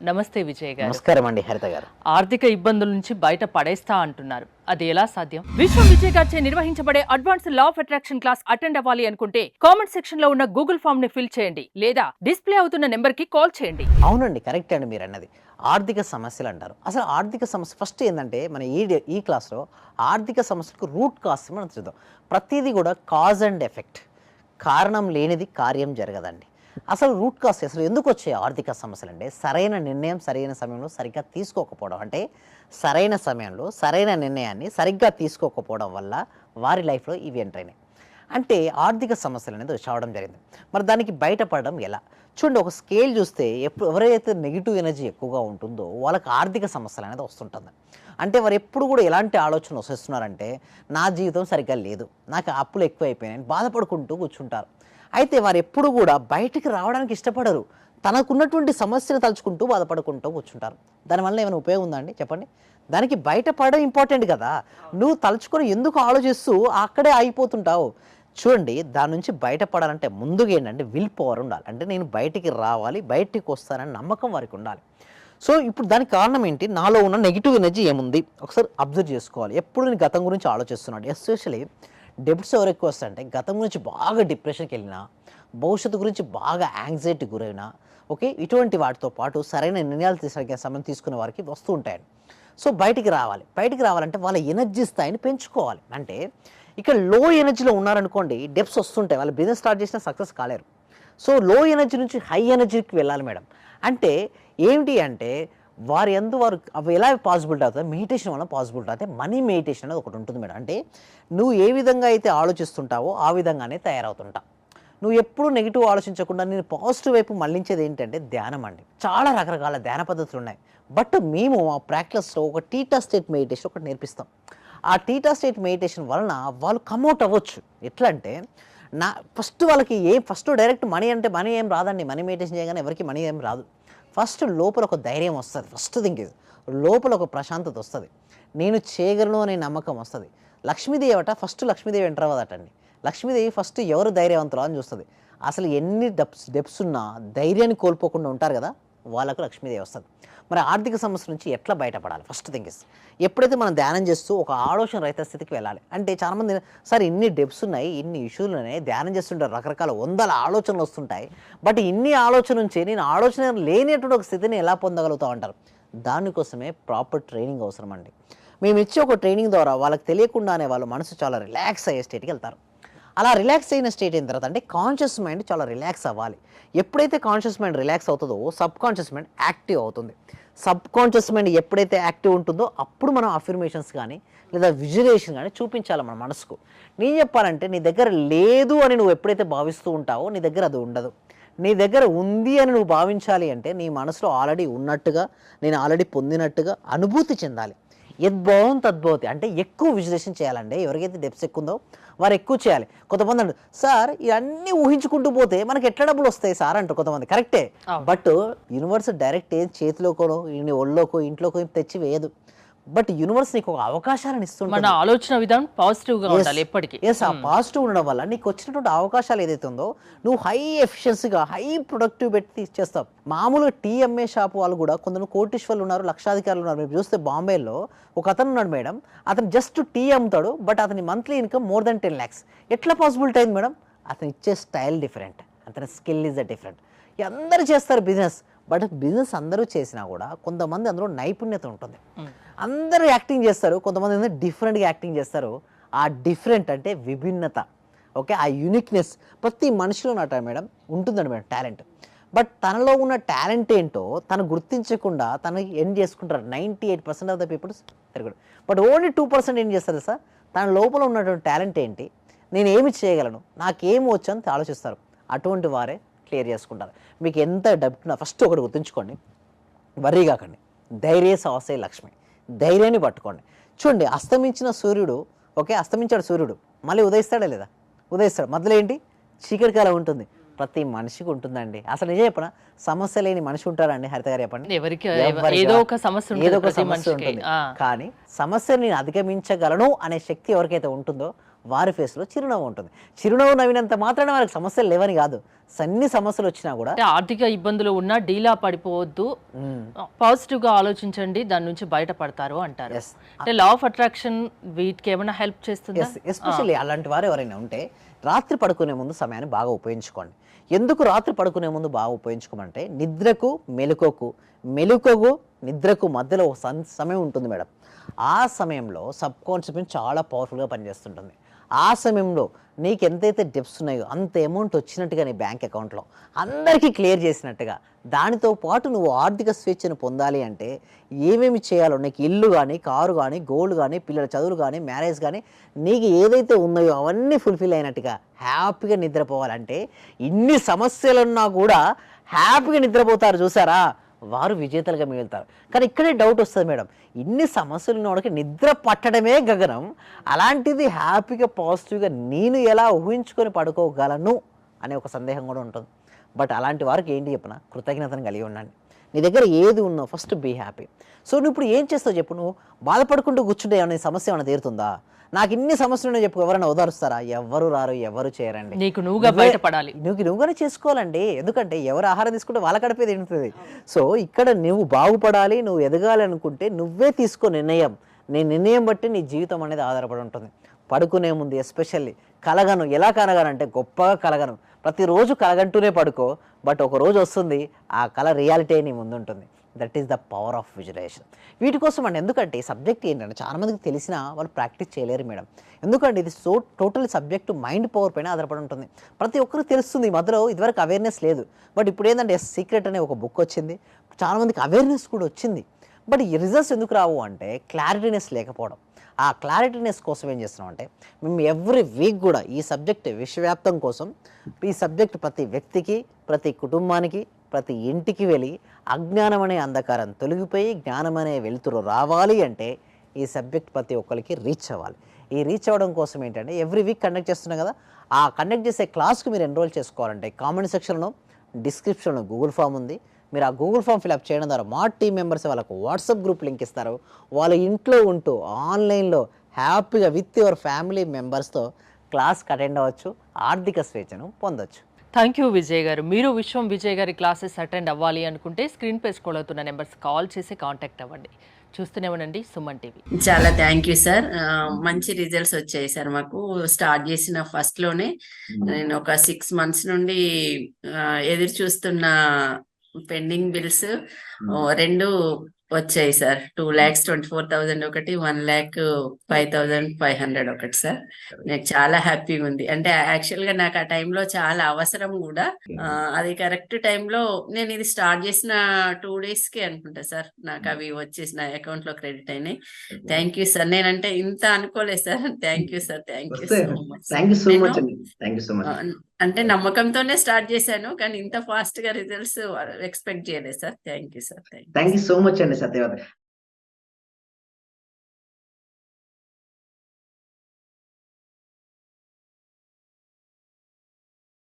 నమస్తే విజయ్ గారు. నమస్కారం అండి హరిత గారు. ఆర్థిక ఇబ్బందుల నుంచి బయట పడేస్తా అంటున్నారు, అది ఎలా సాధ్యం? విశ్వం విజయ్ గారిచే నిర్వహించబడే advance law of attraction class attend అవ్వాలి అనుకుంటే కామెంట్ సెక్షన్ లో ఉన్న గూగుల్ ఫామ్ ని ఫిల్ చేయండి లేదా డిస్ప్లే అవుతున్న నెంబర్ కి కాల్ చేయండి. అవునండి, కరెక్ట్ అండి మీరు అన్నది. ఆర్థిక సమస్యలు అంటారు. అసలు ఆర్థిక సమస్య ఫస్ట్ ఏంటంటే మన ఈ క్లాస్లో ఆర్థిక సమస్యలకు రూట్ కాజ్ మనం చూద్దాం. ప్రతిదీ కూడా కాజ్ అండ్ ఎఫెక్ట్, కారణం లేనిది కార్యం జరగదండి. అసలు రూట్ కాజ్ అసలు ఎందుకు వచ్చాయి ఆర్థిక సమస్యలు అంటే సరైన నిర్ణయం సరైన సమయంలో సరిగ్గా తీసుకోకపోవడం, అంటే సరైన సమయంలో సరైన నిర్ణయాన్ని సరిగ్గా తీసుకోకపోవడం వల్ల వారి లైఫ్లో ఇవి ఎంటర్ అయినాయి. అంటే ఆర్థిక సమస్యలు అనేది రావడం జరిగింది. మరి దానికి బయటపడడం ఎలా? చూడండి, ఒక స్కేల్ చూస్తే ఎవరైతే నెగిటివ్ ఎనర్జీ ఎక్కువగా ఉంటుందో వాళ్ళకి ఆర్థిక సమస్యలు అనేది వస్తుంటుంది. అంటే వారు ఎప్పుడు కూడా ఎలాంటి ఆలోచనలు వస్తున్నారంటే నా జీవితం సరిగ్గా లేదు, నాకు అప్పులు ఎక్కువ అయిపోయినాయని బాధపడుకుంటూ కూర్చుంటారు. అయితే వారు ఎప్పుడు కూడా బయటికి రావడానికి ఇష్టపడరు, తనకున్నటువంటి సమస్యను తలుచుకుంటూ బాధపడుకుంటూ కూర్చుంటారు. దానివల్ల ఏమైనా ఉపయోగం ఉందా అండి చెప్పండి? దానికి బయటపడడం ఇంపార్టెంట్ కదా. నువ్వు తలుచుకొని ఎందుకు ఆలోచిస్తూ అక్కడే ఆగిపోతుంటావు? చూడండి, దాని నుంచి బయటపడాలంటే ముందుగా ఏంటంటే విల్ పవర్ ఉండాలి. అంటే నేను బయటికి రావాలి, బయటికి వస్తానని నమ్మకం వారికి ఉండాలి. సో ఇప్పుడు దానికి కారణం ఏంటి? నాలో ఉన్న నెగిటివ్ ఎనర్జీ ఏముంది ఒకసారి అబ్జర్వ్ చేసుకోవాలి. ఎప్పుడు నేను గతం గురించి ఆలోచిస్తున్నాడు. ఎస్పెషలీ డెబ్ట్స్ ఎవరు ఎక్కువ వస్తాయంటే గతం గురించి బాగా డిప్రెషన్కి వెళ్ళినా, భవిష్యత్తు గురించి బాగా యాంగ్జైటీ గురైనా, ఓకే, ఇటువంటి వాటితో పాటు సరైన నిర్ణయాలు సమయం తీసుకునే వారికి వస్తూ ఉంటాయండి. సో బయటికి రావాలంటే వాళ్ళ ఎనర్జీ స్థాయిని పెంచుకోవాలి. అంటే ఇక్కడ లో ఎనర్జీలో ఉన్నారనుకోండి, డెప్స్ వస్తుంటాయి, వాళ్ళు బిజినెస్ స్టార్ట్ చేసినా సక్సెస్ కాలేరు. సో లో ఎనర్జీ నుంచి హై ఎనర్జీకి వెళ్ళాలి మేడం. అంటే ఏంటి అంటే వారు అవి ఎలా పాసిబిలిటీ అవుతుంది? మెడిటేషన్ వల్ల పాసిబిలిటీ అయితే మనీ మెడిటేషన్ అనేది ఒకటి ఉంటుంది మేడం. అంటే నువ్వు ఏ విధంగా అయితే ఆలోచిస్తుంటావో ఆ విధంగానే తయారవుతుంటావు. నువ్వు ఎప్పుడు నెగిటివ్ ఆలోచించకుండా నేను పాజిటివ్ వైపు మళ్ళించేది ఏంటంటే ధ్యానం అండి. చాలా రకరకాల ధ్యాన పద్ధతులు ఉన్నాయి. బట్ మేము ఆ ప్రాక్టీస్లో ఒక టీటా స్టేట్ మెడిటేషన్ ఒకటి నేర్పిస్తాం. ఆ టీటా స్టేట్ మెడిటేషన్ వలన వాళ్ళు కమ్అట్ అవ్వచ్చు. ఎట్లా అంటే వాళ్ళకి ఫస్ట్ డైరెక్ట్ మనీ అంటే మనీ ఏం రాదండి. మనీ మెడిటేషన్ చేయగానే ఎవరికి మనీ ఏం రాదు. ఫస్ట్ లోపల ఒక ధైర్యం వస్తుంది. ఫస్ట్ థింగ్ ఇది, లోపల ఒక ప్రశాంతత వస్తుంది, నేను చేయగలను అనే నమ్మకం వస్తుంది. లక్ష్మీదేవి ఫస్ట్ లక్ష్మీదేవి ఎంటర్ అవ్వదటండి. లక్ష్మీదేవి ఫస్ట్ ఎవరు ధైర్యవంతులు అని చూస్తుంది. అసలు ఎన్ని డెప్స్ ఉన్నా ధైర్యాన్ని కోల్పోకుండా ఉంటారు కదా, వాళ్ళకు లక్ష్మీదేవి వస్తుంది. మరి ఆర్థిక సమస్య నుంచి ఎట్లా బయటపడాలి? ఫస్ట్ థింగ్ ఇస్, ఎప్పుడైతే మనం ధ్యానం చేస్తూ ఒక ఆలోచన రహిత స్థితికి వెళ్ళాలి. అంటే చాలామంది సార్ ఇన్ని డెప్స్ ఉన్నాయి, ఇన్ని ఇష్యూలు ఉన్నాయి, ధ్యానం చేస్తుంటారు, రకరకాల వందల ఆలోచనలు వస్తుంటాయి, బట్ ఇన్ని ఆలోచన నుంచి నేను ఆలోచన లేనటువంటి ఒక స్థితిని ఎలా పొందగలుగుతాం అంటారు. దానికోసమే ప్రాపర్ ట్రైనింగ్ అవసరం అండి. మేము ఇచ్చే ఒక ట్రైనింగ్ ద్వారా వాళ్ళకి తెలియకుండానే వాళ్ళ మనసు చాలా రిలాక్స్ అయ్యే స్టేట్కి వెళ్తారు. అలా రిలాక్స్ అయిన స్టేట్ అయిన తర్వాత అంటే కాన్షియస్ మైండ్ చాలా రిలాక్స్ అవ్వాలి. ఎప్పుడైతే కాన్షియస్ మైండ్ రిలాక్స్ అవుతుందో సబ్ కాన్షియస్ మైండ్ యాక్టివ్ అవుతుంది. సబ్ కాన్షియస్ మైండ్ ఎప్పుడైతే యాక్టివ్ ఉంటుందో అప్పుడు మనం అఫర్మేషన్స్ కానీ లేదా విజువలైజేషన్ కానీ చూపించాలి మన మనసుకు. నేను చెప్పాలంటే నీ దగ్గర లేదు అని నువ్వు ఎప్పుడైతే భావిస్తూ ఉంటావో నీ దగ్గర అది ఉండదు. నీ దగ్గర ఉంది అని నువ్వు భావించాలి అంటే నీ మనసులో ఆల్రెడీ ఉన్నట్టుగా, నేను ఆల్రెడీ పొందినట్టుగా అనుభూతి చెందాలి. యద్భావం తద్భవతి అంటే ఎక్కువ విజువలైజేషన్ చేయాలండి. ఎవరికైతే డెప్స్ ఎక్కువ ఉందో వారు ఎక్కువ చేయాలి. కొంతమంది అంటారు సార్ ఇవన్నీ ఊహించుకుంటూ పోతే మనకి ఎట్లా డబ్బులు వస్తాయి సార్ అంటారు కొంతమంది. కరెక్టే, బట్ యూనివర్స్ డైరెక్ట్ ఏం చేతిలోకో ఒళ్ళోకో ఇంట్లోకో తెచ్చి వేయదు. బట్ యూనివర్స్ నీకు ఒక అవకాశాలను ఇస్తుంది. మన ఆలోచన విధానం పాజిటివ్ గా ఉండాలి ఎప్పటికీ. ఆ పాజిటివ్ ఉండడం వల్ల నీకు వచ్చినటువంటి అవకాశాలు ఏదైతే ఉందో నువ్వు హై ఎఫిషియన్సీగా హై ప్రొడక్టివ్ పెట్టి ఇచ్చేస్తావు. మామూలుగా టీ అమ్మే షాప్ వాళ్ళు కూడా కొందరు కోటీశ్వర్లు ఉన్నారు, లక్షాధికారులు ఉన్నారు. మీరు చూస్తే బాంబేలో ఒక అతను ఉన్నాడు మేడం, అతను జస్ట్ టీ అమ్ముతాడు, బట్ అతని monthly income more than 10 lakhs. ఎట్లా పాసిబిలిటీ అయింది మేడం? అతను ఇచ్చే స్టైల్ డిఫరెంట్, అతని స్కిల్ ఈజ్ డిఫరెంట్. అందరూ చేస్తారు బిజినెస్, బట్ బిజినెస్ అందరూ చేసినా కూడా కొంతమంది అందులో నైపుణ్యత ఉంటుంది. అందరూ యాక్టింగ్ చేస్తారు, కొంతమంది డిఫరెంట్గా యాక్టింగ్ చేస్తారు. ఆ డిఫరెంట్ అంటే విభిన్నత, ఓకే, ఆ యూనిక్నెస్ ప్రతి మనిషిలో ఉన్నట్టు మేడం ఉంటుందండి మేడం టాలెంట్. బట్ తనలో ఉన్న టాలెంట్ ఏంటో తను గుర్తించకుండా తను ఎండ్ చేసుకుంటారు. 98% ఆఫ్ ద పీపుల్స్ తిరగడు, బట్ ఓన్లీ 2% ఏం చేస్తారు సార్, తన లోపల ఉన్నటువంటి టాలెంట్ ఏంటి, నేను ఏమి చేయగలను, నాకేమి వచ్చు అని ఆలోచిస్తారు. అటువంటి వారే క్లియర్ చేసుకుంటారు. మీకు ఎంత డబ్బున్నా ఫస్ట్ ఒకటి గుర్తుంచుకోండి, వర్రీ కాకండి. ధైర్య సాహసే లక్ష్మి, ధైర్యాన్ని పట్టుకోండి. చూడండి, అస్తమించిన సూర్యుడు, ఓకే, అస్తమించాడు సూర్యుడు, మళ్ళీ ఉదయిస్తాడా లేదా? ఉదయిస్తాడు. మధ్యలో ఏంటి? చీకటి కాలం ఉంటుంది. ప్రతి మనిషికి ఉంటుందండి. అసలు నిజం చెప్పనా, సమస్య లేని మనిషి ఉంటారండి హరిత గారు చెప్పండి? ఏదో ఒక సమస్య ఉంటుంది. కానీ సమస్యను నేను అధిగమించగలను అనే శక్తి ఎవరికైతే ఉంటుందో వారి ఫేస్లో చిరునవ్వు ఉంటుంది. చిరునవ్వు నవ్వినంత మాత్రాన వారికి సమస్యలు లేవని కాదు, అన్ని సమస్యలు వచ్చినా కూడా అంటే ఆర్థిక ఇబ్బందులు ఉన్నా డీలా పడిపోవద్దు, పాజిటివ్ గా ఆలోచించండి, దాని నుంచి బయటపడతారు అంటారు. Yes. అంటే లా ఆఫ్ అట్రాక్షన్ వీటికి ఏమైనా హెల్ప్ చేస్తుందా? ఎస్పెషల్లీ అలాంటి వారు ఎవరైనా ఉంటే రాత్రి పడుకునే ముందు సమయాన్ని బాగా ఉపయోగించుకోండి. ఎందుకు రాత్రి పడుకునే ముందు బాగా ఉపయోగించుకోమంటే నిద్రకు మెలుకకు నిద్రకు మధ్యలో ఒక సమయం ఉంటుంది మేడం. ఆ సమయంలో సబ్ కాన్షియస్ మైండ్ చాలా పవర్ఫుల్గా పనిచేస్తుంటుంది. ఆ సమయంలో నీకు ఎంతైతే డెప్స్ ఉన్నాయో అంత అమౌంట్ వచ్చినట్టుగా నీ బ్యాంక్ అకౌంట్లో అందరికీ క్లియర్ చేసినట్టుగా, దానితో పాటు నువ్వు ఆర్థిక స్వేచ్ఛను పొందాలి అంటే ఏమేమి చేయాలో, నీకు ఇల్లు కానీ, కారు కానీ, గోల్డ్ కానీ, పిల్లల చదువులు కానీ, మ్యారేజ్ కానీ, నీకు ఏదైతే ఉన్నాయో అవన్నీ ఫుల్ఫిల్ అయినట్టుగా హ్యాపీగా నిద్రపోవాలంటే ఇన్ని సమస్యలున్నా కూడా హ్యాపీగా నిద్రపోతారు చూసారా, వారు విజేతలుగా మిగులుతారు. కానీ ఇక్కడే డౌట్ వస్తుంది మేడం, ఇన్ని సమస్యలు ఉన్నవాడికి నిద్ర పట్టడమే గగనం, అలాంటిది హ్యాపీగా పాజిటివ్గా నేను ఎలా ఊహించుకొని పడుకోగలను అనే ఒక సందేహం కూడా ఉంటుంది. బట్ అలాంటి వారికి ఏంటి చెప్పిన, కృతజ్ఞతను కలిగి ఉండండి. నీ దగ్గర ఏది ఉన్నా ఫస్ట్ బీ హ్యాపీ. సో నువ్వు ఇప్పుడు ఏం చేస్తావు చెప్పు, నువ్వు బాధపడుకుంటూ కూర్చుంటే ఏమైనా సమస్య ఏమైనా తీరుతుందా? నాకు ఇన్ని సమస్యలు ఉన్నాయి చెప్పు, ఎవరైనా ఓదారుస్తారా? ఎవరు రారు, ఎవరు చేయరండి. నీకు నువ్వుగా బయటపడాలి, నువ్వుగానే చేసుకోవాలండి. ఎందుకంటే ఎవరు ఆహారం తీసుకుంటే వాళ్ళ కడిపే తింటుంది. సో ఇక్కడ నువ్వు బాగుపడాలి, నువ్వు ఎదగాలి అనుకుంటే నువ్వే తీసుకో నిర్ణయం. నీ నిర్ణయం బట్టి నీ జీవితం అనేది ఆధారపడి ఉంటుంది. పడుకునే ముందు ఎస్పెషల్లీ కలగను, ఎలా కలగనంటే గొప్పగా కలగను, ప్రతిరోజు కలగంటూనే పడుకో. బట్ ఒక రోజు వస్తుంది ఆ కళ రియాలిటీ నీ ముందు ఉంటుంది. That is the power of visualisation. వీటి కోసం అండి, ఎందుకంటే ఈ సబ్జెక్ట్ ఏంటంటే చాలామందికి తెలిసినా వాళ్ళు ప్రాక్టీస్ చేయలేరు మేడం. ఎందుకంటే ఇది టోటల్ సబ్జెక్ట్ మైండ్ పవర్ పైన ఆధారపడి ఉంటుంది. ప్రతి ఒక్కరికి తెలుస్తుంది. ఈ మధ్యలో ఇదివరకు అవేర్నెస్ లేదు, బట్ ఇప్పుడు ఏంటంటే సీక్రెట్ అనే ఒక బుక్ వచ్చింది, చాలామందికి అవేర్నెస్ కూడా వచ్చింది. బట్ ఈ రిజల్ట్స్ ఎందుకు రావు అంటే క్లారిటీనెస్ లేకపోవడం. ఆ క్లారిటీనెస్ కోసం ఏం చేస్తున్నాం అంటే మేము ఎవ్రీ వీక్ కూడా ఈ సబ్జెక్ట్ విశ్వవ్యాప్తం కోసం ఈ సబ్జెక్ట్ ప్రతి వ్యక్తికి, ప్రతి కుటుంబానికి, ప్రతి ఇంటికి వెళ్ళి అజ్ఞానం అనే అంధకారం తొలగిపోయి జ్ఞానం అనే వెలుతురు రావాలి అంటే ఈ సబ్జెక్ట్ ప్రతి ఒక్కరికి రీచ్ అవ్వాలి. ఈ రీచ్ అవ్వడం కోసం ఏంటంటే ఎవ్రీ వీక్ కండక్ట్ చేస్తున్నాం కదా, ఆ కండక్ట్ చేసే క్లాస్కి మీరు ఎన్రోల్ చేసుకోవాలంటే కామెంట్ సెక్షన్లో, డిస్క్రిప్షన్లో గూగుల్ ఫామ్ ఉంది. మీరు ఆ గూగుల్ ఫామ్ ఫిల్అప్ చేయడం ద్వారా మా టీం మెంబర్స్ వాళ్ళకు వాట్సాప్ గ్రూప్ లింక్ ఇస్తారు. వాళ్ళ ఇంట్లో ఉంటూ ఆన్లైన్లో హ్యాపీగా విత్ యువర్ ఫ్యామిలీ మెంబర్స్తో క్లాస్కి అటెండ్ అవ్వచ్చు, ఆర్థిక స్వేచ్ఛను పొందొచ్చు. థ్యాంక్ యూ విజయ్ గారు. మీరు విశ్వం విజయ్ గారి క్లాసెస్ అటెండ్ అవ్వాలి అనుకుంటే స్క్రీన్ పై స్క్రోల్ అవుతున్న నెంబర్స్ కాల్ చేసి కాంటాక్ట్ అవ్వండి. చూస్తూనే ఉండండి సుమన్ టీవీ. చాలా థ్యాంక్ యూ సార్. మంచి రిజల్ట్స్ వచ్చాయి సార్. మాకు స్టార్ట్ చేసిన ఫస్ట్ లోనే నేను ఒక 6 months నుండి ఎదురు చూస్తున్న పెండింగ్ బిల్స్ 2 వచ్చాయి సార్. 2,24,000 ఒకటి, 1,05,500 ఒకటి సార్. నాకు చాలా హ్యాపీగా ఉంది. అంటే యాక్చువల్ గా నాకు ఆ టైంలో చాలా అవసరం కూడా. అది కరెక్ట్ టైంలో నేను ఇది స్టార్ట్ చేసిన 2 days కి అనుకుంటా సార్ నాకు అవి వచ్చేసి నా అకౌంట్ లో క్రెడిట్ అయినాయి. Thank you sir. నేనంటే ఇంత అనుకోలేదు sir. Thank you sir. Thank you so much. అంటే నమ్మకంతోనే స్టార్ట్ చేశాను, కానీ ఇంత ఫాస్ట్ గా రిజల్ట్స్ ఎక్స్పెక్ట్ చేయలేదు sir. Thank you sir. Thank you so much అండి సత్యవతి.